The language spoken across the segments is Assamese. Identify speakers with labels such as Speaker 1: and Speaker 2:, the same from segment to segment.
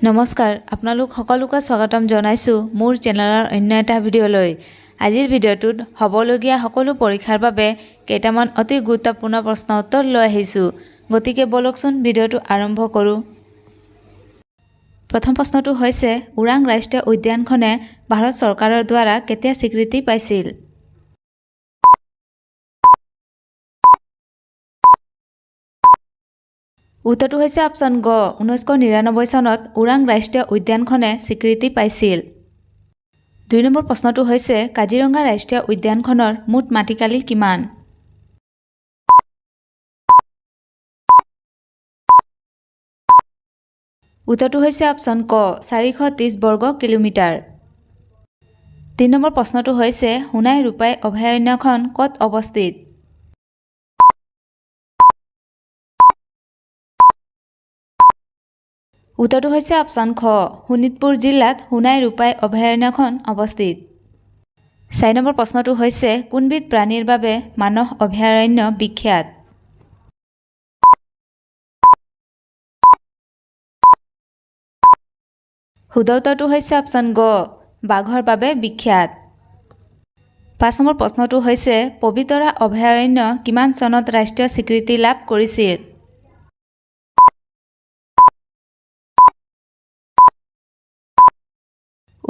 Speaker 1: নমস্কাৰ আপোনালোক সকলোকে স্বাগতম জনাইছো মোৰ চেনেলৰ অন্য এটা ভিডিঅ'লৈ। আজিৰ ভিডিঅ'টোত হ'বলগীয়া সকলো পৰীক্ষাৰ বাবে কেইটামান অতি গুৰুত্বপূৰ্ণ প্ৰশ্ন উত্তৰ লৈ আহিছো। গতিকে বলকচোন ভিডিঅ'টো আৰম্ভ কৰোঁ। প্ৰথম প্ৰশ্নটো হৈছে ওৰাং ৰাষ্ট্ৰীয় উদ্যানখনে ভাৰত চৰকাৰৰ দ্বাৰা কেতিয়া স্বীকৃতি পাইছিল? উত্তৰটো হৈছে অপশ্যন গ 1999 চনত ওৰাং ৰাষ্ট্ৰীয় উদ্যানখনে স্বীকৃতি পাইছিল। 2 নম্বৰ প্ৰশ্নটো হৈছে কাজিৰঙা ৰাষ্ট্ৰীয় উদ্যানখনৰ মুঠ মাটিকালি কিমান? উত্তৰটো হৈছে অপশ্যন ক 430 বৰ্গ কিলোমিটাৰ। 3 নম্বৰ প্ৰশ্নটো হৈছে সোণাই ৰূপাই অভয়াৰণ্যখন ক'ত অৱস্থিত? উত্তৰটো হৈছে অপশ্যন খ শোণিতপুৰ জিলাত সোণাই ৰূপাই অভয়াৰণ্যখন অৱস্থিত। 4 নম্বৰ প্ৰশ্নটো হৈছে কোনবিধ প্ৰাণীৰ বাবে মানস অভয়াৰণ্য বিখ্যাত? শুদ্ধ উত্তৰটো হৈছে অপশ্যন গ বাঘৰ বাবে বিখ্যাত। 5 নম্বৰ প্ৰশ্নটো হৈছে পবিতৰা অভয়াৰণ্য কিমান চনত ৰাষ্ট্ৰীয় স্বীকৃতি লাভ কৰিছিল?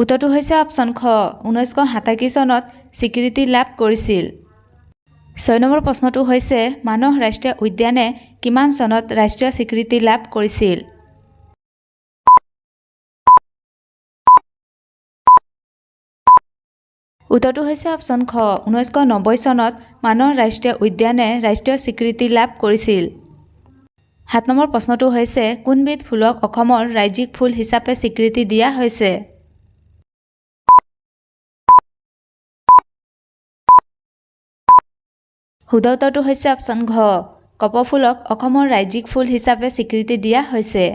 Speaker 1: উত্তৰটো হৈছে অপশ্যন খ 1987 চনত স্বীকৃতি লাভ কৰিছিল। 6 নম্বৰ প্ৰশ্নটো হৈছে মানস ৰাষ্ট্ৰীয় উদ্যানে কিমান চনত ৰাষ্ট্ৰীয় স্বীকৃতি লাভ কৰিছিল? উত্তৰটো হৈছে অপশ্যন খ 1990 চনত মানস ৰাষ্ট্ৰীয় উদ্যানে ৰাষ্ট্ৰীয় স্বীকৃতি লাভ কৰিছিল। 7 নম্বৰ প্ৰশ্নটো হৈছে কোনবিধ ফুলক অসমৰ ৰাজ্যিক ফুল হিচাপে স্বীকৃতি দিয়া হৈছে? শুদ্ধ উত্তৰটো হৈছে অপশ্যন ঘ কপৌফুলক অসমৰ ৰাজ্যিক ফুল হিচাপে স্বীকৃতি দিয়া হৈছে।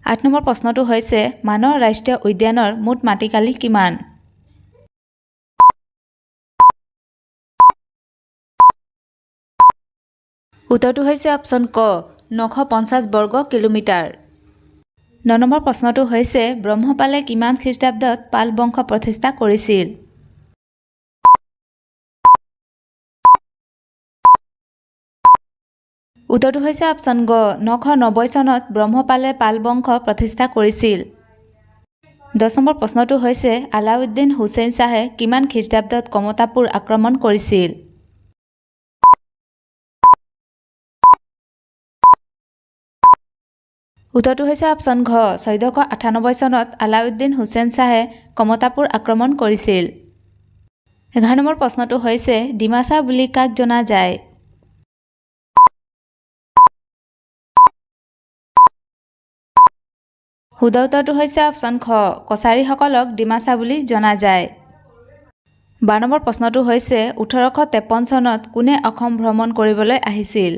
Speaker 1: 8 নম্বৰ প্ৰশ্নটো হৈছে মানস ৰাষ্ট্ৰীয় উদ্যানৰ মুঠ মাটিকালি কিমান? উত্তৰটো হৈছে অপশ্যন ক 950 বৰ্গ কিলোমিটাৰ। 9 নম্বৰ প্ৰশ্নটো হৈছে ব্ৰহ্মপালে কিমান খ্ৰীষ্টাব্দত পাল বংশ প্ৰতিষ্ঠা কৰিছিল? উত্তৰটো হৈছে অপশ্যন গ 990 চনত ব্ৰহ্মপালে পাল বংশ প্ৰতিষ্ঠা কৰিছিল। 10 নম্বৰ প্ৰশ্নটো হৈছে আলাউদ্দিন হুছেইন শ্বাহে কিমান খ্ৰীষ্টাব্দত কমতাপুৰ আক্ৰমণ কৰিছিল? উত্তৰটো হৈছে অপশ্যন ঘ 1498 চনত আলাউদ্দিন হুছেইন শ্বাহে কমতাপুৰ আক্ৰমণ কৰিছিল। 11 নম্বৰ প্ৰশ্নটো হৈছে ডিমাছা বুলি কাক জনা যায়? শুদ্ধ উত্তৰটো হৈছে অপশ্যন খ কছাৰীসকলক ডিমাছা বুলি জনা যায়। 12 নম্বৰ প্ৰশ্নটো হৈছে 1853 চনত কোনে অসম ভ্ৰমণ কৰিবলৈ আহিছিল?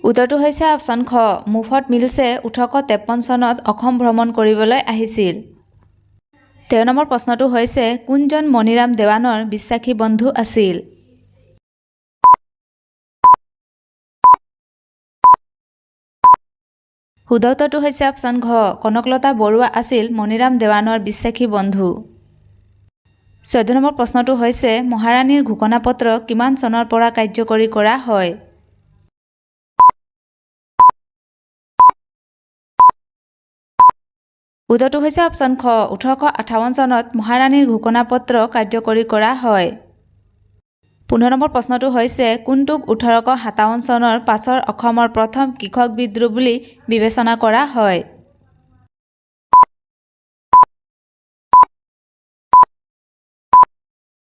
Speaker 1: উত্তৰটো হৈছে অপশ্যন খ মুফত মিলছে 1853 চনত অসম ভ্ৰমণ কৰিবলৈ আহিছিল। 13 নম্বৰ প্ৰশ্নটো হৈছে কোনজন মণিৰাম দেৱানৰ বিশ্বাসী বন্ধু আছিল? শুদ্ধ উত্তৰটো হৈছে অপশ্যন ঘ কনকলতা বৰুৱা আছিল মণিৰাম দেৱানৰ বিশ্বাসী বন্ধু। 14 নম্বৰ প্ৰশ্নটো হৈছে মহাৰাণীৰ ঘোষণাপত্ৰ কিমান চনৰ পৰা কাৰ্যকৰী কৰা হয়? উত্তৰটো হৈছে অপশ্যন খ 1858 চনত মহাৰাণীৰ ঘোষণাপত্ৰ কাৰ্যকৰী কৰা হয়। 15 নম্বৰ প্ৰশ্নটো হৈছে কোনটোক 1857 চনৰ পাছৰ অসমৰ প্ৰথম কৃষক বিদ্ৰোহ বুলি বিবেচনা কৰা হয়?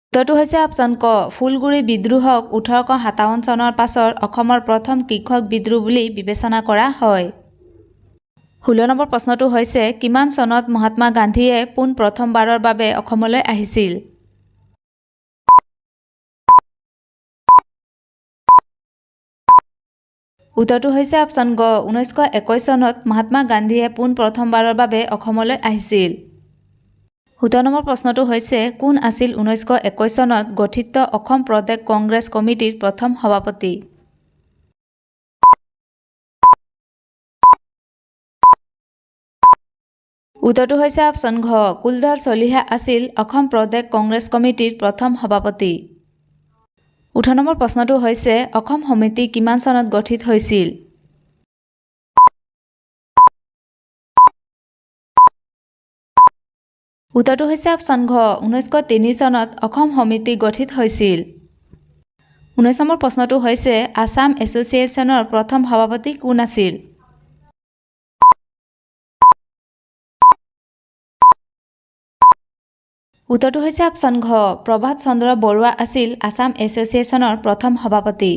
Speaker 1: উত্তৰটো হৈছে অপশ্যন ক ফুলগুৰি বিদ্ৰোহক 1857 চনৰ পাছৰ অসমৰ প্ৰথম কৃষক বিদ্ৰোহ বুলি বিবেচনা কৰা হয়। 16 নম্বৰ প্ৰশ্নটো হৈছে কিমান চনত মহাত্মা গান্ধীয়ে পোন প্ৰথমবাৰৰ বাবে অসমলৈ আহিছিল? উত্তৰটো হৈছে অপশ্যন গ 1921 চনত মহাত্মা গান্ধীয়ে পোন প্ৰথমবাৰৰ বাবে অসমলৈ আহিছিল। 17 নম্বৰ প্ৰশ্নটো হৈছে কোন আছিল 1921 চনত গঠিত অসম প্ৰদেশ কংগ্ৰেছ কমিটিৰ প্ৰথম সভাপতি? উত্তৰটো হৈছে অপশ্যন ঘ কুলধৰ চলিহা আছিল অসম প্ৰদেশ কংগ্ৰেছ কমিটিৰ প্ৰথম সভাপতি 18 নম্বৰ প্ৰশ্নটো হৈছে অসম সমিতি কিমান চনত গঠিত হৈছিল উত্তৰটো হৈছে অপশ্যন ঘ 1903 চনত অসম সমিতি গঠিত হৈছিল 19 নম্বৰ প্ৰশ্নটো হৈছে আসাম এছ'চিয়েশ্যনৰ প্ৰথম সভাপতি কোন আছিল উত্তৰটো হৈছে অপশ্যন ঘ প্ৰভাত চন্দ্ৰ বৰুৱা আছিল আসাম এছ'চিয়েশ্যনৰ প্ৰথম সভাপতি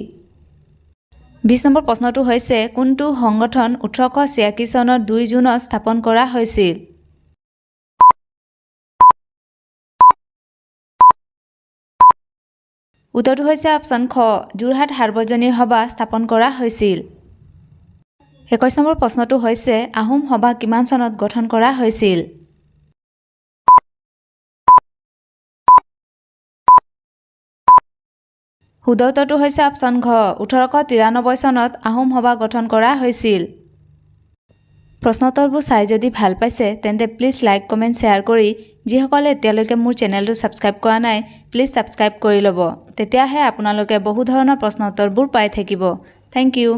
Speaker 1: 20 নম্বৰ প্ৰশ্নটো হৈছে কোনটো সংগঠন 1886 চনৰ 2 জুনত স্থাপন কৰা হৈছিল উত্তৰটো হৈছে অপশ্যন খ যোৰহাট সাৰ্বজনীন সভা স্থাপন কৰা হৈছিল 21 নম্বৰ প্ৰশ্নটো হৈছে আহোম সভা কিমান চনত গঠন কৰা হৈছিল শুদ্ধ উত্তৰটো হৈছে অপশ্যন ঘ 1893 চনত আহোম সভা গঠন কৰা হৈছিল প্ৰশ্নোত্তৰবোৰ চাই যদি ভাল পাইছে তেন্তে প্লিজ লাইক কমেণ্ট শ্বেয়াৰ কৰি যিসকলে এতিয়ালৈকে মোৰ চেনেলটো ছাবস্ক্ৰাইব কৰা নাই প্লিজ ছাবস্ক্ৰাইব কৰি ল'ব তেতিয়াহে আপোনালোকে বহু ধৰণৰ প্ৰশ্নোত্তৰবোৰ পাই থাকিব থেংক ইউ